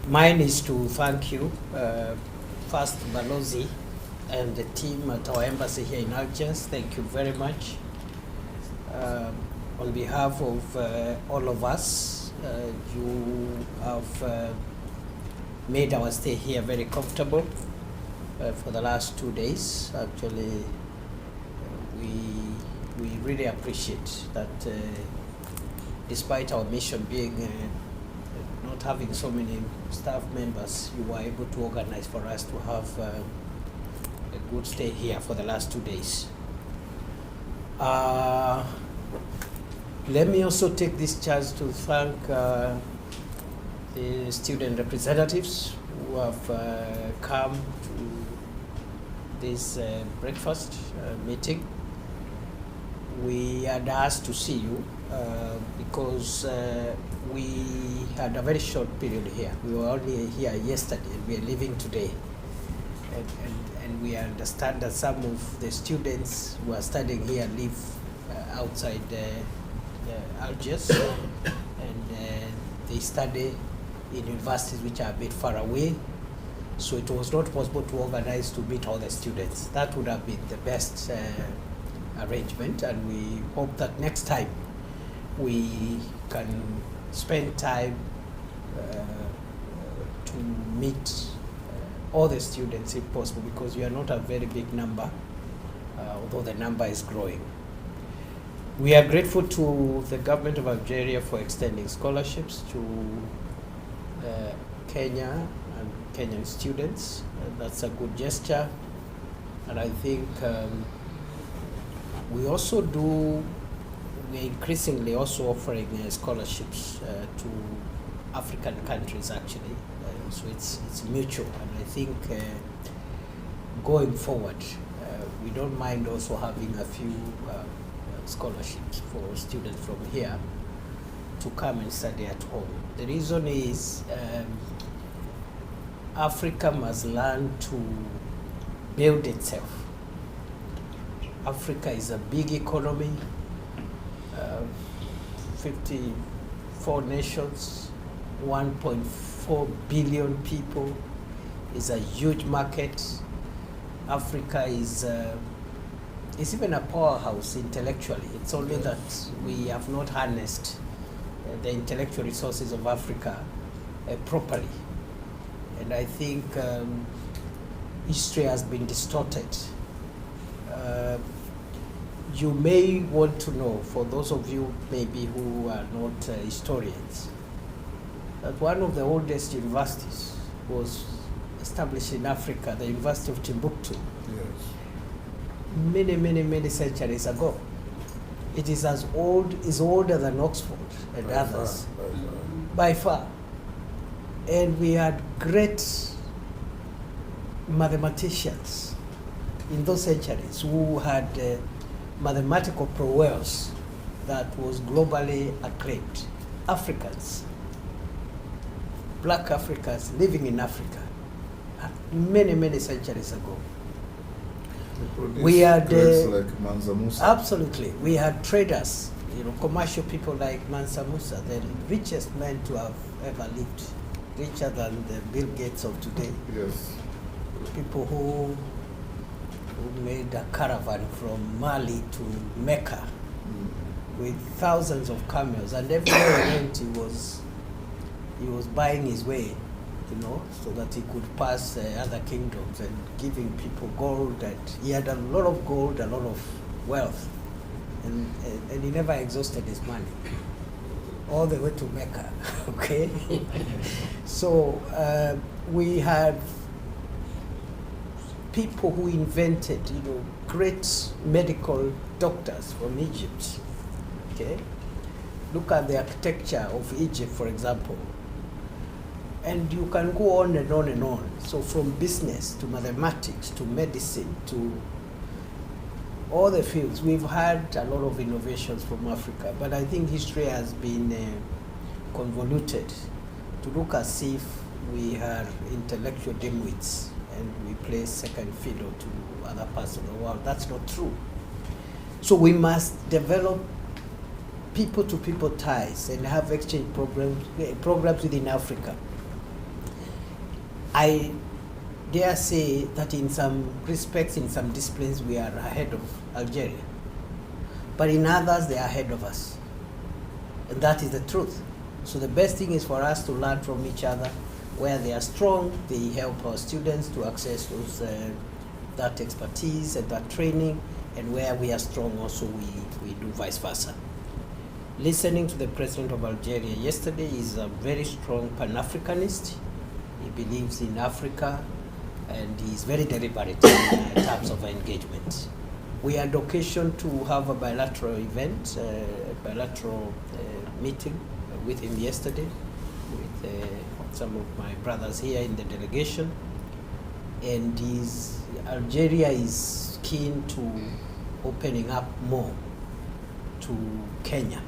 mine is to thank you, first Balozi and the team at our embassy here in Algiers. Thank you very much. On behalf of all of us, you have made our stay here very comfortable for the last 2 days. Actually, we really appreciate that despite our mission being not having so many staff members, you were able to organize for us to have a good stay here for the last 2 days. Let me also take this chance to thank the student representatives who have come to this breakfast meeting. We had asked to see you because we had a very short period here. We were only here yesterday and we are leaving today. And we understand that some of the students who are studying here live outside Algiers and they study in universities which are a bit far away. So it was not possible to organize to meet all the students. That would have been the best arrangement, and we hope that next time we can spend time to meet all the students if possible, because we are not a very big number, although the number is growing. We are grateful to the government of Algeria for extending scholarships to Kenya and Kenyan students. That's a good gesture, and I think we're increasingly also offering scholarships to African countries actually. So it's mutual, and I think going forward, we don't mind also having a few scholarships for students from here to come and study at home. The reason is Africa must learn to build itself. Africa is a big economy, 54 nations, 1.4 billion people, is a huge market. Africa is even a powerhouse intellectually. It's only that we have not harnessed the intellectual resources of Africa properly. And I think history has been distorted. You may want to know, for those of you maybe who are not historians, that one of the oldest universities was established in Africa, the University of Timbuktu. Yes. Many centuries ago. It is older than Oxford and others. By far. And we had great mathematicians in those centuries who had mathematical prowess that was globally acclaimed. Africans, black Africans living in Africa many centuries ago. We had like Mansa Musa. Absolutely. We had traders, commercial people like Mansa Musa, the richest man to have ever lived, richer than the Bill Gates of today. Yes. People who made a caravan from Mali to Mecca with thousands of camels, and everywhere he went, he was buying his way, so that he could pass other kingdoms and giving people gold. And he had a lot of gold, a lot of wealth, and he never exhausted his money, all the way to Mecca. Okay, so we have people who invented, great medical doctors from Egypt. Okay, look at the architecture of Egypt, for example. And you can go on and on and on. So from business to mathematics to medicine to all the fields, we've had a lot of innovations from Africa. But I think history has been convoluted to look as if we are intellectual dimwits and we play second fiddle to other parts of the world. That's not true. So we must develop people-to-people ties and have exchange programs within Africa. I dare say that in some respects, in some disciplines, we are ahead of Algeria. But in others, they are ahead of us. And that is the truth. So the best thing is for us to learn from each other. Where they are strong, they help our students to access those, that expertise and that training. And where we are strong also, we do vice versa. Listening to the president of Algeria yesterday, is a very strong Pan-Africanist. He believes in Africa, and he is very deliberate in terms of engagement. We had occasion to have a bilateral event, bilateral meeting with him yesterday, with some of my brothers here in the delegation. And Algeria is keen to opening up more to Kenya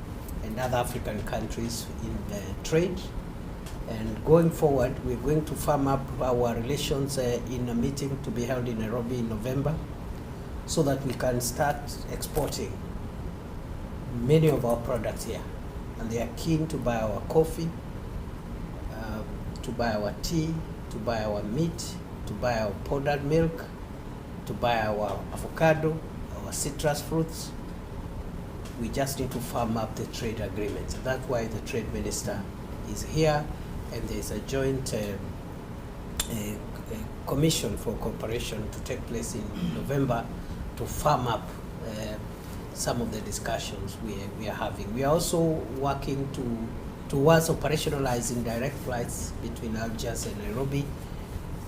and other African countries in trade. And going forward, we're going to firm up our relations in a meeting to be held in Nairobi in November, so that we can start exporting many of our products here. And they are keen to buy our coffee, to buy our tea, to buy our meat, to buy our powdered milk, to buy our avocado, our citrus fruits. We just need to firm up the trade agreements. And that's why the trade minister is here, and there's a joint commission for cooperation to take place in November to firm up some of the discussions we are having. We are also working towards operationalizing direct flights between Algiers and Nairobi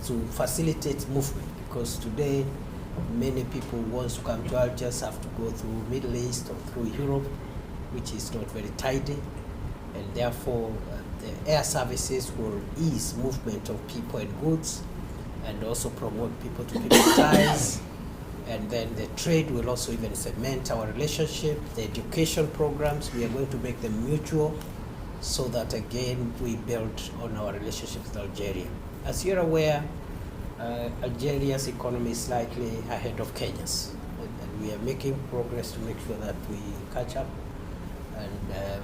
to facilitate movement, because today many people who want to come to Algiers have to go through Middle East or through Europe, which is not very tidy, and therefore the air services will ease movement of people and goods, and also promote people-to-people ties. And then the trade will also even cement our relationship. The education programs, we are going to make them mutual, so that again we build on our relationship with Algeria. As you're aware, Algeria's economy is slightly ahead of Kenya's, and we are making progress to make sure that we catch up. And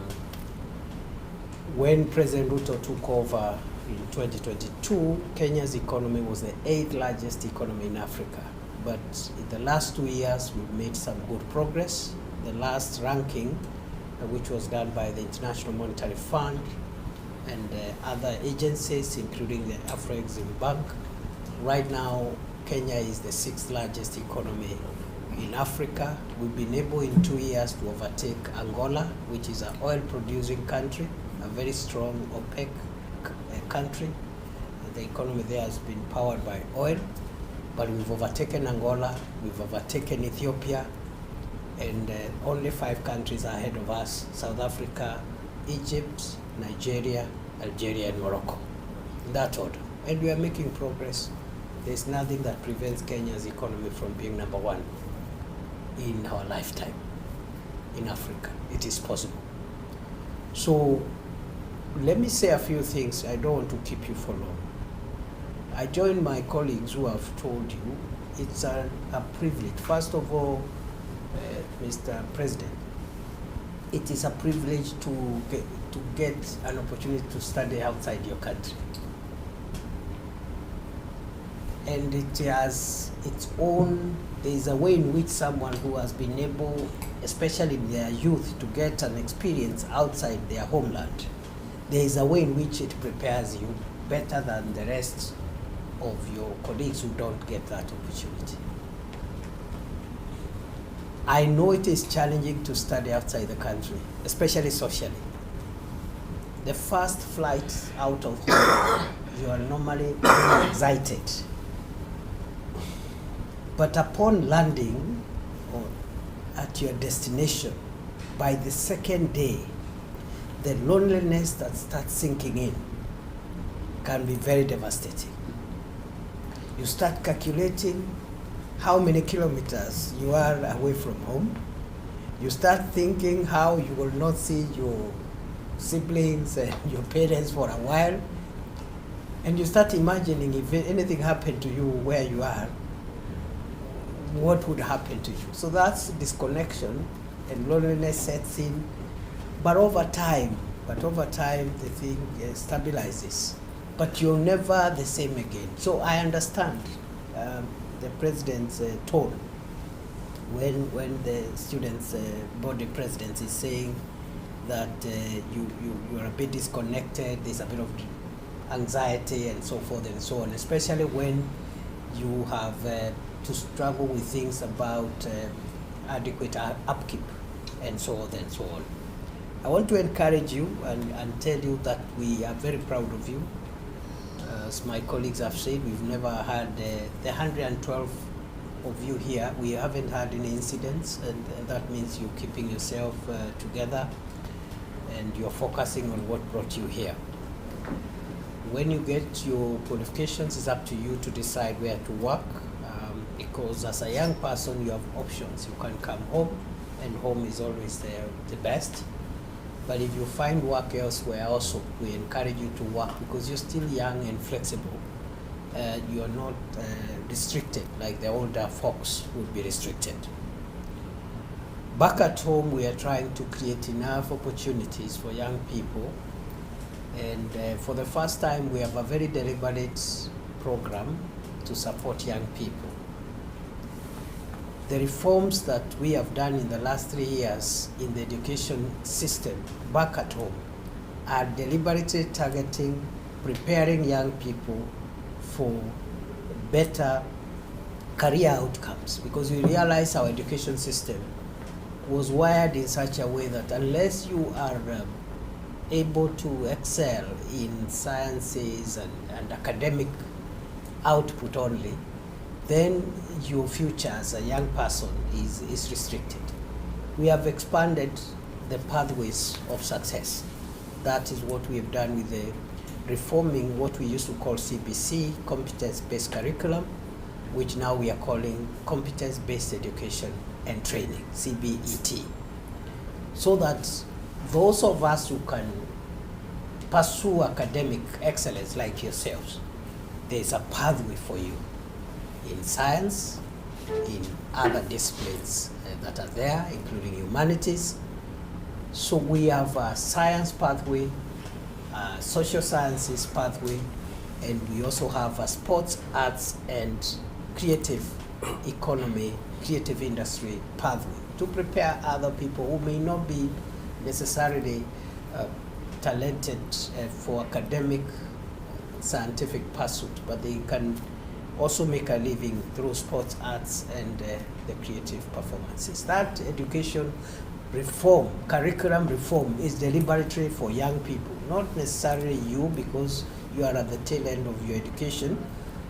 when President Ruto took over in 2022, Kenya's economy was the 8th largest economy in Africa. But in the last 2 years, we've made some good progress. The last ranking, which was done by the International Monetary Fund and other agencies, including the Afro-Exim Bank, right now Kenya is the 6th largest economy in Africa. We've been able in 2 years to overtake Angola, which is an oil-producing country, a very strong OPEC country. The economy there has been powered by oil. But we've overtaken Angola, we've overtaken Ethiopia, and only 5 countries are ahead of us: South Africa, Egypt, Nigeria, Algeria, and Morocco, in that order. And we are making progress. There's nothing that prevents Kenya's economy from being number 1 in our lifetime in Africa. It is possible. So let me say a few things. I don't want to keep you for long. I join my colleagues who have told you it's a privilege. First of all, Mr. President, it is a privilege to get an opportunity to study outside your country. And it has its own, there is a way in which someone who has been able, especially in their youth, to get an experience outside their homeland, there is a way in which it prepares you better than the rest of your colleagues who don't get that opportunity. I know it is challenging to study outside the country, especially socially. The first flight out of home, you are normally very excited. But upon landing at your destination, by the second day, the loneliness that starts sinking in can be very devastating. You start calculating how many kilometers you are away from home. You start thinking how you will not see your siblings and your parents for a while. And you start imagining if anything happened to you where you are, what would happen to you? So that's disconnection, and loneliness sets in, But over time, the thing stabilizes. But you're never the same again. So I understand the president's tone when the students' body president is saying that you are a bit disconnected, there's a bit of anxiety and so forth and so on, especially when you have to struggle with things about adequate upkeep and so on and so on. I want to encourage you and tell you that we are very proud of you. As my colleagues have said, we've never had the 112 of you here. We haven't had any incidents, and that means you're keeping yourself together and you're focusing on what brought you here. When you get your qualifications, it's up to you to decide where to work, because as a young person, you have options. You can come home, and home is always the best. But if you find work elsewhere also, we encourage you to work because you're still young and flexible. You're not restricted like the older folks would be restricted. Back at home, we are trying to create enough opportunities for young people. And for the first time, we have a very deliberate program to support young people. The reforms that we have done in the last 3 years in the education system back at home are deliberately targeting preparing young people for better career outcomes, because we realize our education system was wired in such a way that unless you are able to excel in sciences and academic output only, then your future as a young person is restricted. We have expanded the pathways of success. That is what we have done with the reforming what we used to call CBC, competence-based curriculum, which now we are calling competence-based education and training, CBET. So that those of us who can pursue academic excellence like yourselves, there's a pathway for you in science, in other disciplines that are there, including humanities. So we have a science pathway, a social sciences pathway, and we also have a sports, arts, and creative economy, creative industry pathway to prepare other people who may not be necessarily talented for academic, scientific pursuit, but they can also make a living through sports, arts, and the creative performances. That education reform, curriculum reform, is deliberately for young people, not necessarily you because you are at the tail end of your education,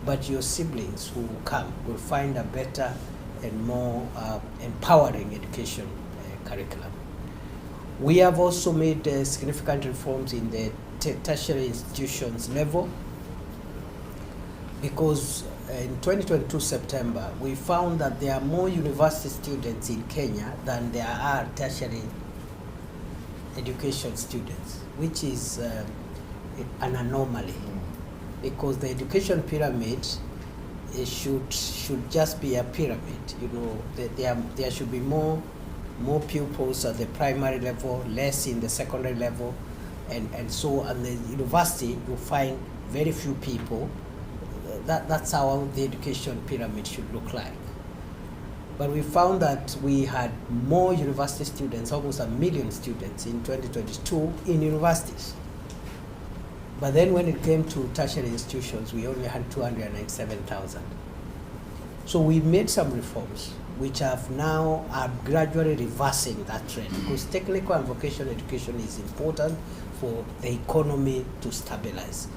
but your siblings who come will find a better and more empowering education curriculum. We have also made significant reforms in the tertiary institutions level, because in 2022 September, we found that there are more university students in Kenya than there are tertiary education students, which is an anomaly, because the education pyramid should just be a pyramid. You know, there should be more pupils at the primary level, less in the secondary level, and so at the university you find very few people. That's how the education pyramid should look like. But we found that we had more university students, almost 1 million students in 2022 in universities. But then when it came to tertiary institutions, we only had 297,000. So we made some reforms which are gradually reversing that trend, because technical and vocational education is important for the economy to stabilize.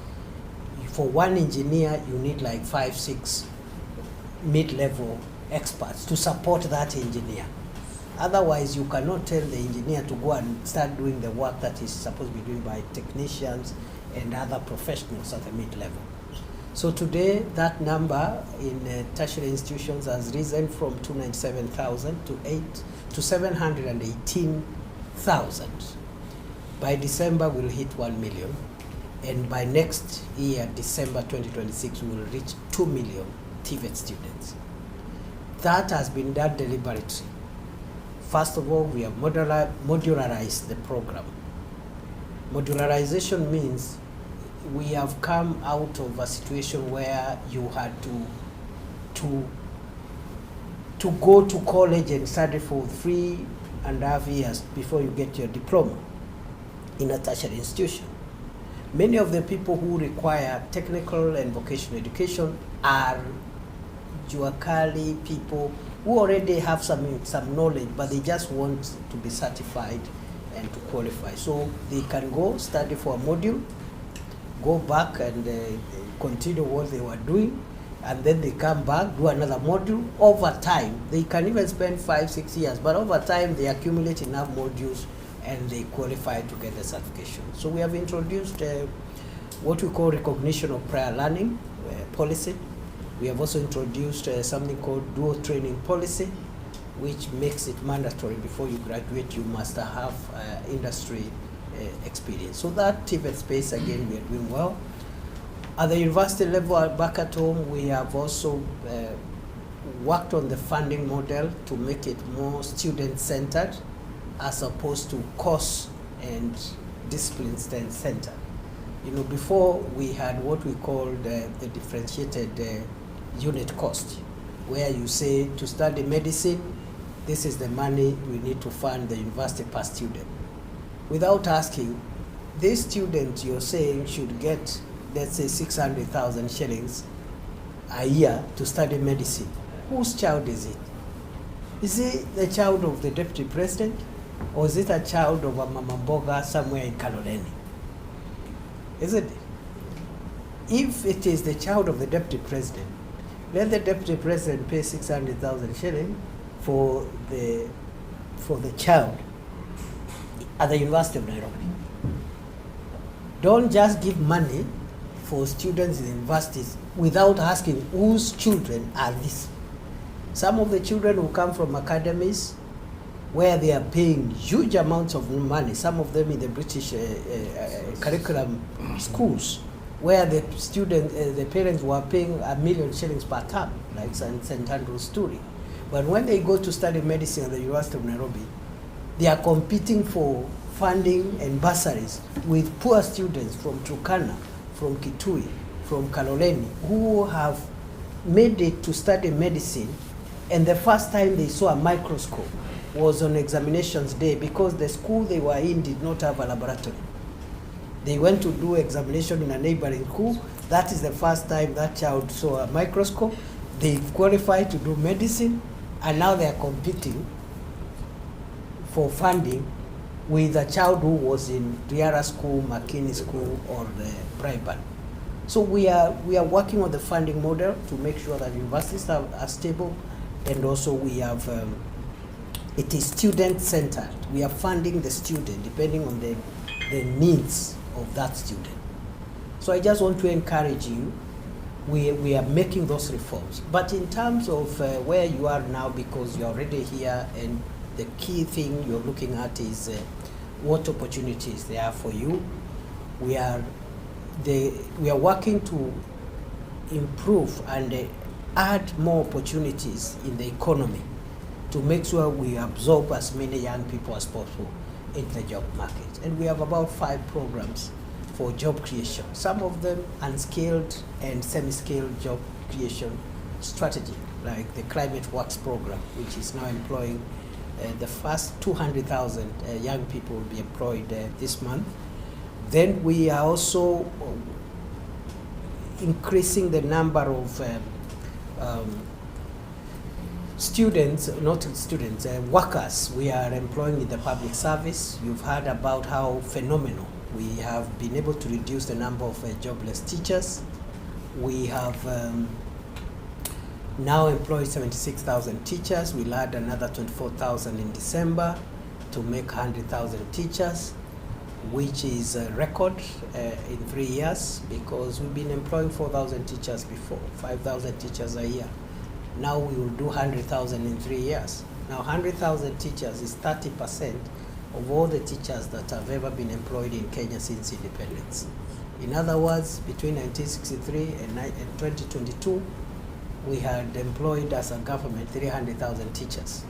For one engineer, you need like 5-6 mid-level experts to support that engineer. Otherwise, you cannot tell the engineer to go and start doing the work that is supposed to be doing by technicians and other professionals at the mid-level. So today, that number in tertiary institutions has risen from 297,000 to 718,000. By December, we'll hit 1 million. And by next year, December 2026, we will reach 2 million TVET students. That has been done deliberately First of all, we have modularized the program. Modularization means we have come out of a situation where you had to go to college and study for 3.5 years before you get your diploma in a tertiary institution. Many of the people who require technical and vocational education are usually people who already have some knowledge, but they just want to be certified and to qualify. So they can go study for a module, go back and continue what they were doing, and then they come back, do another module. Over time, they can even spend 5-6 years, but over time they accumulate enough modules and they qualify to get the certification. So we have introduced what we call recognition of prior learning policy. We have also introduced something called dual training policy, which makes it mandatory before you graduate, you must have industry experience. So that TVET space, again, we are doing well. At the university level, back at home, we have also worked on the funding model to make it more student-centered as opposed to course and discipline-centered. You know, before we had what we called the differentiated unit cost, where you say to study medicine, this is the money we need to fund the university per student. Without asking, this student you're saying should get, let's say, 600,000 shillings a year to study medicine. Whose child is it? Is it the child of the deputy president? Or is it a child of a mama mboga somewhere in Kaloleni? Isn't it? If it is the child of the deputy president, let the deputy president pay 600,000 shillings for the child at the University of Nairobi. Don't just give money for students in universities without asking whose children are these. Some of the children who come from academies where they are paying huge amounts of money, some of them in the British curriculum schools, where the the parents were paying 1 million shillings per term, like St. Andrew's story. But when they go to study medicine at the University of Nairobi, they are competing for funding and bursaries with poor students from Turkana, from Kithure, from Kaloleni, who have made it to study medicine, and the first time they saw a microscope was on examinations day because the school they were in did not have a laboratory. They went to do examination in a neighboring school. That is the first time that child saw a microscope. They qualified to do medicine, and now they are competing for funding with a child who was in Riara School, Makini School, or the Brighton. So we are working on the funding model to make sure that universities are stable, and also we have it is student-centered. We are funding the student depending on the needs of that student. So I just want to encourage you, we are making those reforms. But in terms of where you are now, because you're already here, and the key thing you're looking at is what opportunities there are for you. We are working to improve and add more opportunities in the economy to make sure we absorb as many young people as possible into the job market. And we have about 5 programs for job creation, some of them unskilled and semi-skilled job creation strategy, like the Climate Works program, which is now employing the first 200,000 young people will be employed this month. Then we are also increasing the number of workers we are employing in the public service. You've heard about how phenomenal we have been able to reduce the number of jobless teachers. We have now employed 76,000 teachers. We'll add another 24,000 in December to make 100,000 teachers, which is a record in 3 years, because we've been employing 4,000 teachers before, 5,000 teachers a year. Now we will do 100,000 in 3 years. Now 100,000 teachers is 30% of all the teachers that have ever been employed in Kenya since independence. In other words, between 1963 and 2022, we had employed as a government 300,000 teachers.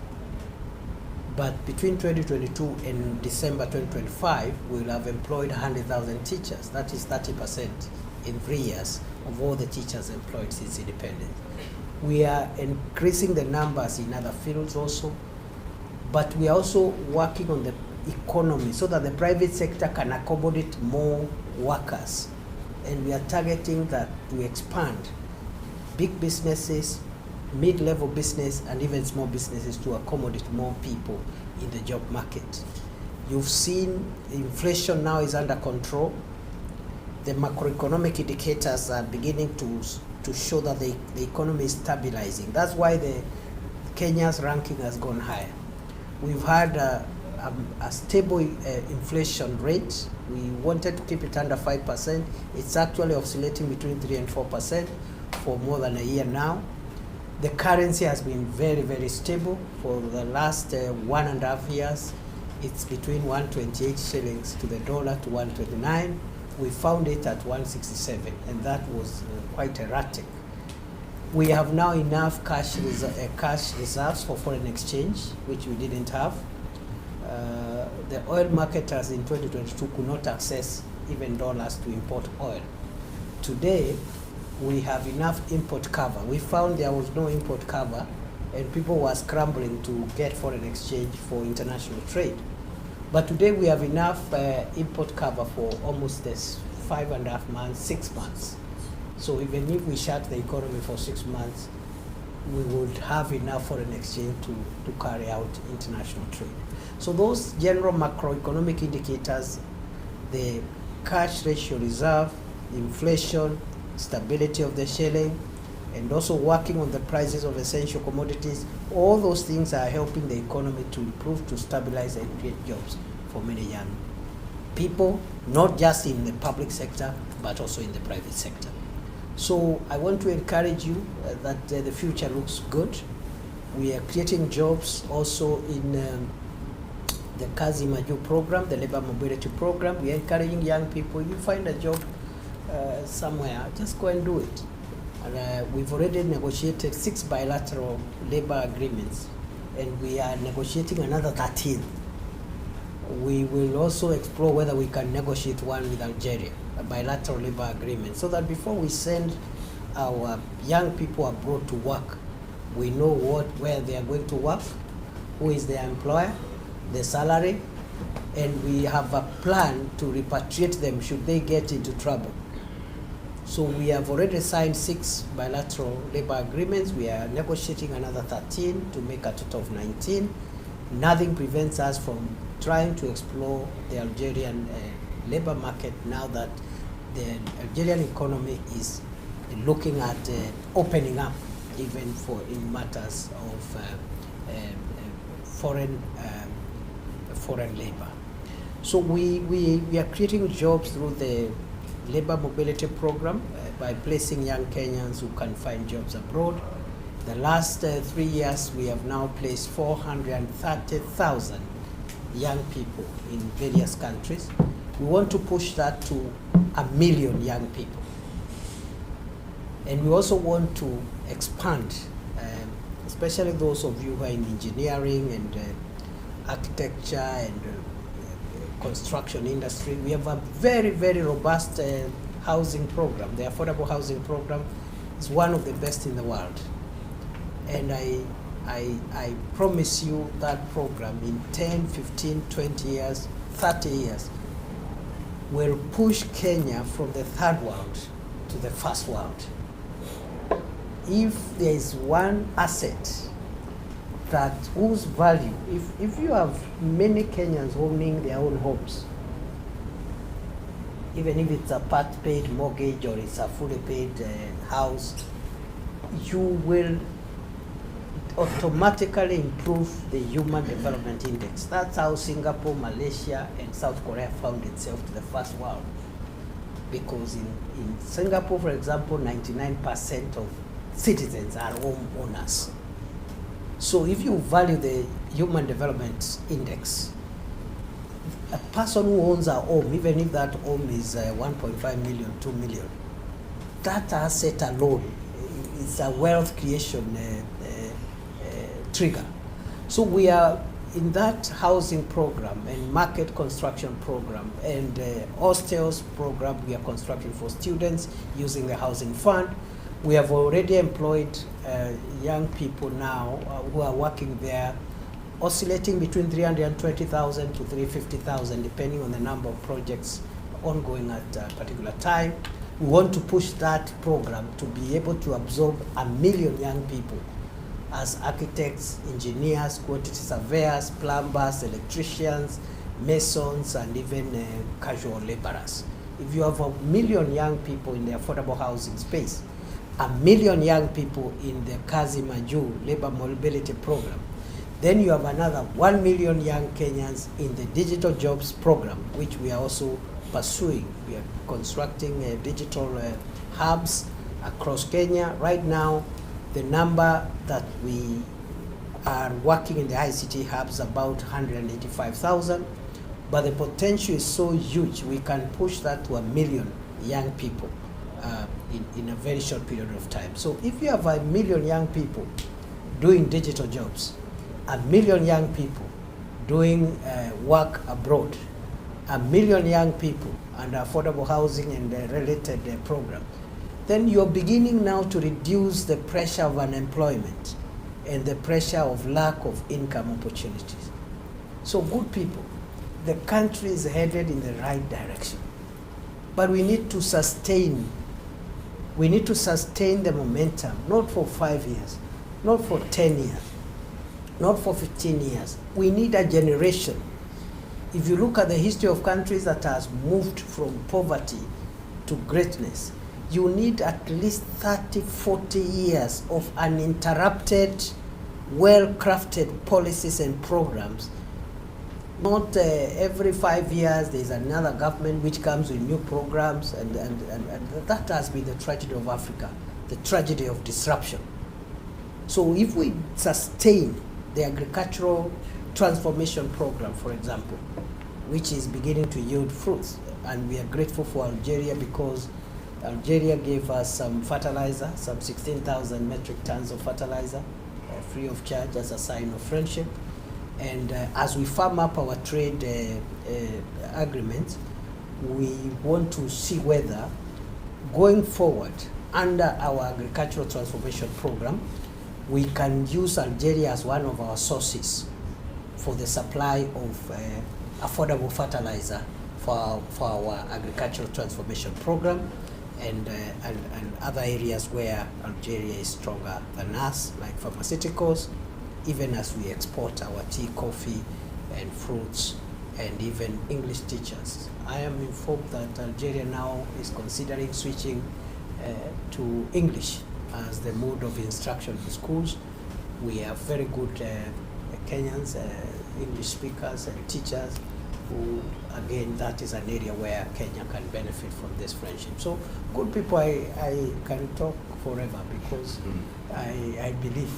But between 2022 and December 2025, we'll have employed 100,000 teachers. That is 30% in 3 years of all the teachers employed since independence. We are increasing the numbers in other fields also, but we are also working on the economy so that the private sector can accommodate more workers. And we are targeting that to expand big businesses, mid-level business, and even small businesses to accommodate more people in the job market. You've seen inflation now is under control. The macroeconomic indicators are beginning to show that the economy is stabilizing. That's why the Kenya's ranking has gone higher. We've had a stable inflation rate. We wanted to keep it under 5%. It's actually oscillating between 3 and 4% for more than a year now. The currency has been very, very stable for the last 1.5 years. It's between 128 shillings to the dollar to 129. We found it at 167, and that was quite erratic. We have now enough cash reserves for foreign exchange, which we didn't have. The oil marketers in 2022 could not access even dollars to import oil. Today, we have enough import cover. We found there was no import cover, and people were scrambling to get foreign exchange for international trade. But today we have enough import cover for almost 5.5 months, 6 months. So even if we shut the economy for 6 months, we would have enough foreign exchange to carry out international trade. So those general macroeconomic indicators, the cash ratio reserve, inflation, stability of the shilling, and also working on the prices of essential commodities, all those things are helping the economy to improve, to stabilize, and create jobs for many young people, not just in the public sector, but also in the private sector. So I want to encourage you that the future looks good. We are creating jobs also in the Kazi Maju program, the labor mobility program. We are encouraging young people, you find a job somewhere, just go and do it. And we've already negotiated 6 bilateral labor agreements, and we are negotiating another 13. We will also explore whether we can negotiate one with Algeria, a bilateral labor agreement, so that before we send our young people abroad to work, we know where they are going to work, who is their employer, the salary, and we have a plan to repatriate them should they get into trouble. So we have already signed 6 bilateral labor agreements. We are negotiating another 13 to make a total of 19. Nothing prevents us from trying to explore the Algerian labor market now that the Algerian economy is looking at opening up even for in matters of foreign labor. So we are creating jobs through the labor mobility program by placing young Kenyans who can find jobs abroad. The last 3 years, we have now placed 430,000 young people in various countries. We want to push that to 1 million young people. And we also want to expand, especially those of you who are in engineering and architecture and construction industry. We have a very, very robust housing program. The affordable housing program is one of the best in the world. And I promise you that program in 10, 15, 20 years, 30 years will push Kenya from the third world to the first world. If there is one asset that whose value, if you have many Kenyans owning their own homes, even if it's a part-paid mortgage or it's a fully paid house, you will automatically improve the Human Development Index. That's how Singapore, Malaysia, and South Korea found itself to the first world. Because in Singapore, for example, 99% of citizens are home owners. So if you value the Human Development Index, a person who owns a home, even if that home is 1.5 million, 2 million, that asset alone is a wealth creation trigger. So we are in that housing program and market construction program and hostels program we are constructing for students using the housing fund, we have already employed young people now who are working there, oscillating between 320,000 to 350,000, depending on the number of projects ongoing at a particular time. We want to push that program to be able to absorb 1 million young people as architects, engineers, quantity surveyors, plumbers, electricians, masons, and even casual laborers. If you have 1 million young people in the affordable housing space, 1 million young people in the Kazi Maju labor mobility program, then you have another 1 million young Kenyans in the digital jobs program, which we are also pursuing. We are constructing digital hubs across Kenya. Right now, the number that we are working in the ICT hubs is about 185,000, but the potential is so huge, we can push that to 1 million young people in a very short period of time. So if you have 1 million young people doing digital jobs, 1 million young people doing work abroad, 1 million young people under affordable housing and related program, then you're beginning now to reduce the pressure of unemployment and the pressure of lack of income opportunities. So good people, the country is headed in the right direction, but we need to sustain the momentum, not for 5 years, not for 10 years, not for 15 years. We need a generation. If you look at the history of countries that has moved from poverty to greatness, you need at least 30, 40 years of uninterrupted, well-crafted policies and programs. Not every 5 years there's another government which comes with new programs, and that has been the tragedy of Africa, the tragedy of disruption. So if we sustain the agricultural transformation program, for example, which is beginning to yield fruits, and we are grateful for Algeria because Algeria gave us some fertilizer, some 16,000 metric tons of fertilizer, free of charge as a sign of friendship. And as we firm up our trade agreement, we want to see whether going forward under our agricultural transformation program, we can use Algeria as one of our sources for the supply of affordable fertilizer for our agricultural transformation program, and other areas where Algeria is stronger than us, like pharmaceuticals, even as we export our tea, coffee, and fruits, and even English teachers. I am informed that Algeria now is considering switching to English as the mode of instruction in schools. We have very good Kenyans, English speakers and teachers who, again, that is an area where Kenya can benefit from this friendship. So good people, I can talk forever because I believe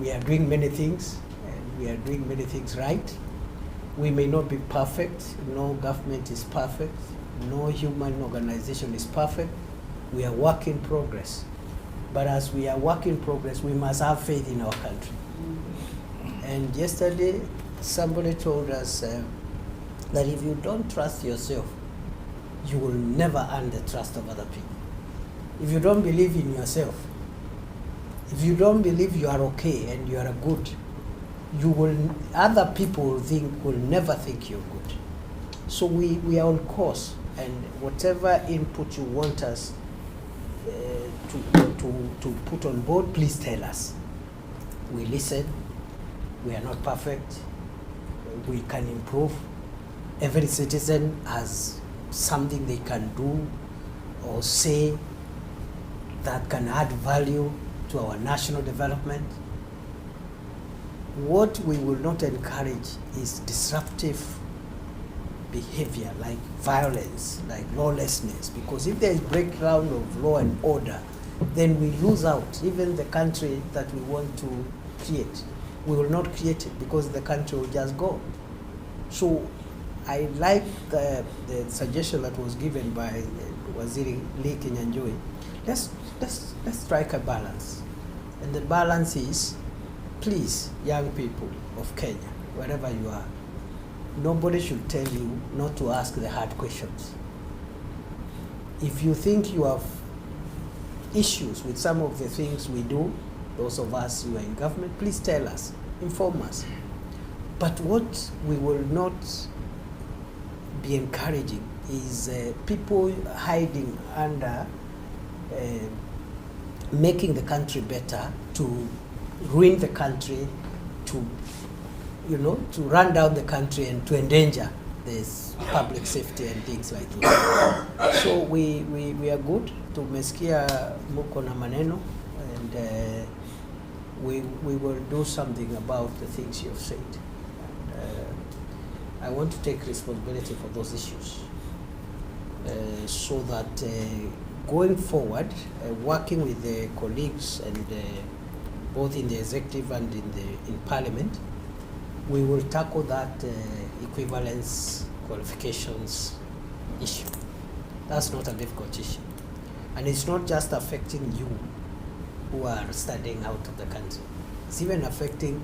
we are doing many things, and we are doing many things right. We may not be perfect. No government is perfect. No human organization is perfect. We are work in progress. But as we are work in progress, we must have faith in our country. And yesterday, somebody told us that if you don't trust yourself, you will never earn the trust of other people. If you don't believe in yourself, if you don't believe you are okay and you are good, other people will never think you're good. So we are on course, and whatever input you want us to put on board, please tell us. We listen. We are not perfect. We can improve. Every citizen has something they can do or say that can add value to our national development. What we will not encourage is disruptive behavior like violence, like lawlessness, because if there is breakdown of law and order, then we lose out. Even the country that we want to create, we will not create it because the country will just go. So I like the suggestion that was given by Waziri Lee Kinyanjui. Let's strike a balance. And the balance is please, young people of Kenya, wherever you are, nobody should tell you not to ask the hard questions. If you think you have issues with some of the things we do, those of us who are in government, please tell us, inform us. But what we will not be encouraging is people hiding under making the country better, to ruin the country, to run down the country and to endanger this public safety and things like that. So we are good. Tumesikia muko na maneno, and we will do something about the things you have said. And I want to take responsibility for those issues, so that going forward, working with the colleagues and both in the executive and in parliament, we will tackle that equivalence qualifications issue. That's not a difficult issue. And it's not just affecting you who are studying out of the country. It's even affecting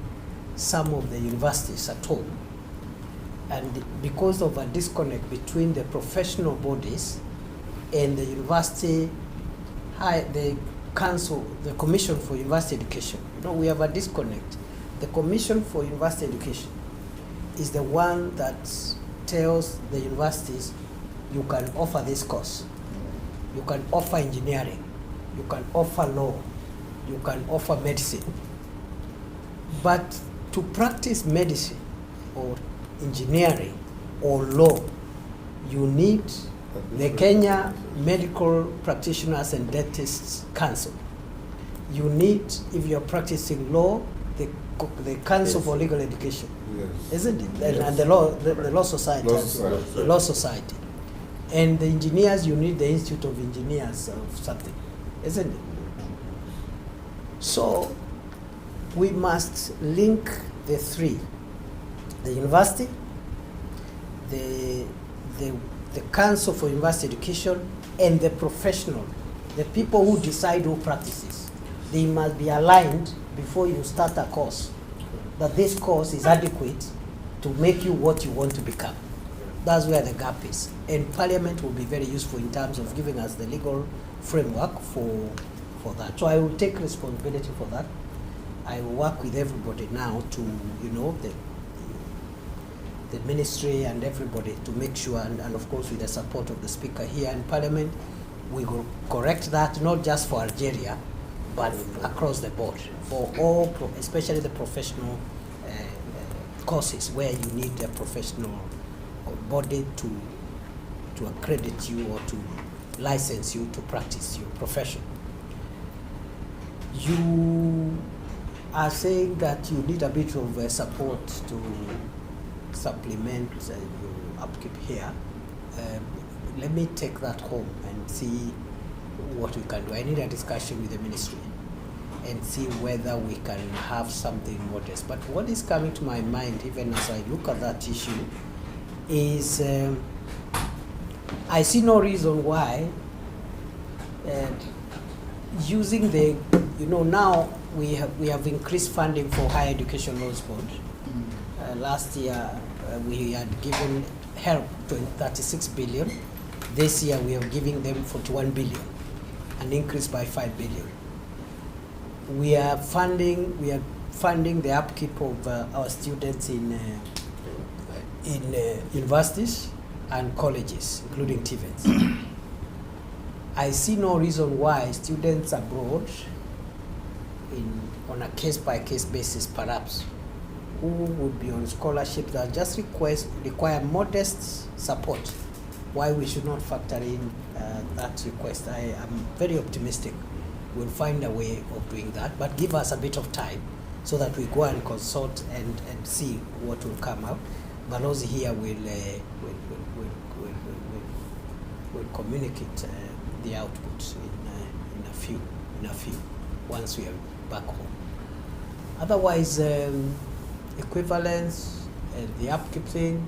some of the universities at home. And because of a disconnect between the professional bodies and the university, the council, the Commission for University Education, we have a disconnect. The Commission for University Education is the one that tells the universities, you can offer this course, you can offer engineering, you can offer law, you can offer medicine. But to practice medicine or engineering or law, you need the Kenya Medical Practitioners and Dentists Council. You need, if you're practicing law, the Council for Legal Education, isn't it? And the Law Society. The Law Society. And the engineers, you need the Institute of Engineers of something, isn't it? So we must link the three: the university, the Council for University Education, and the professional, the people who decide who practices. They must be aligned before you start a course, that this course is adequate to make you what you want to become. That's where the gap is. And Parliament will be very useful in terms of giving us the legal framework for that. So I will take responsibility for that. I will work with everybody now to, the ministry and everybody to make sure, and of course with the support of the Speaker here in Parliament, we will correct that, not just for Algeria, but across the board, for all, especially the professional courses where you need a professional body to accredit you or to license you to practice your profession. You are saying that you need a bit of support to supplement your upkeep here. Let me take that home and see what we can do. I need a discussion with the ministry and see whether we can have something modest. But what is coming to my mind, even as I look at that issue, is I see no reason why using the, now we have increased funding for higher education loans board. Last year we had given help to 36 billion. This year we are giving them 41 billion, an increase by 5 billion. We are funding the upkeep of our students in universities and colleges, including TVETs. I see no reason why students abroad, on a case-by-case basis perhaps, who would be on scholarship that just require modest support, why we should not factor in that request. I am very optimistic we'll find a way of doing that, but give us a bit of time so that we go and consult and see what will come out. Balozi here will communicate the outputs in a few once we are back home. Otherwise, equivalence, the upkeep thing,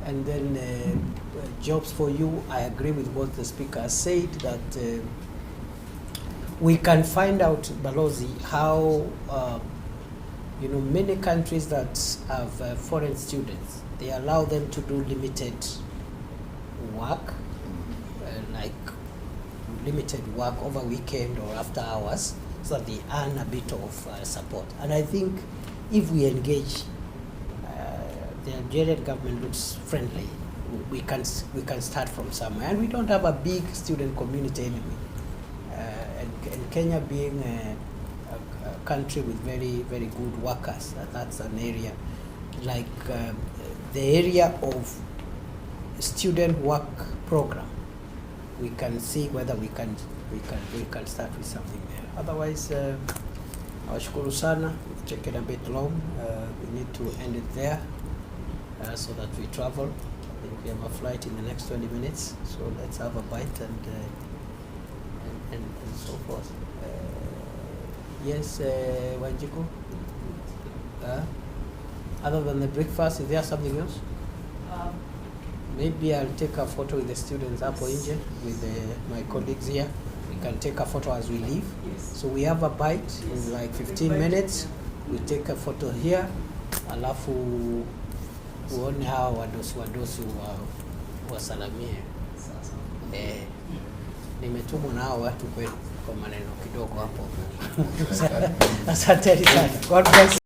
and then jobs for you. I agree with what the speaker said, that we can find out, Balozi, how you know, many countries that have foreign students, they allow them to do limited work, like limited work over weekend or after hours, so that they earn a bit of support. And I think if we engage, the Algerian government looks friendly. We can start from somewhere, and we don't have a big student community anyway. And Kenya being a country with very good workers, that's an area like the area of student work program. We can see whether we can start with something there. Otherwise, nawashukuru sana. We've taken a bit long. We need to end it there so that we travel. I think we have a flight in the next 20 minutes. So let's have a bite and so forth. Yes, Wanjiku. Other than the breakfast, is there something else? Maybe I'll take a photo with the students up nje with my colleagues here. We can take a photo as we leave. Yes. So we have a bite in like 15 minutes. We take a photo here. Alafu uone hawa wadosi wasalamie. Nimetumwa na hao watu kwenu kwa maneno kidogo hapo. Asante sana. God bless.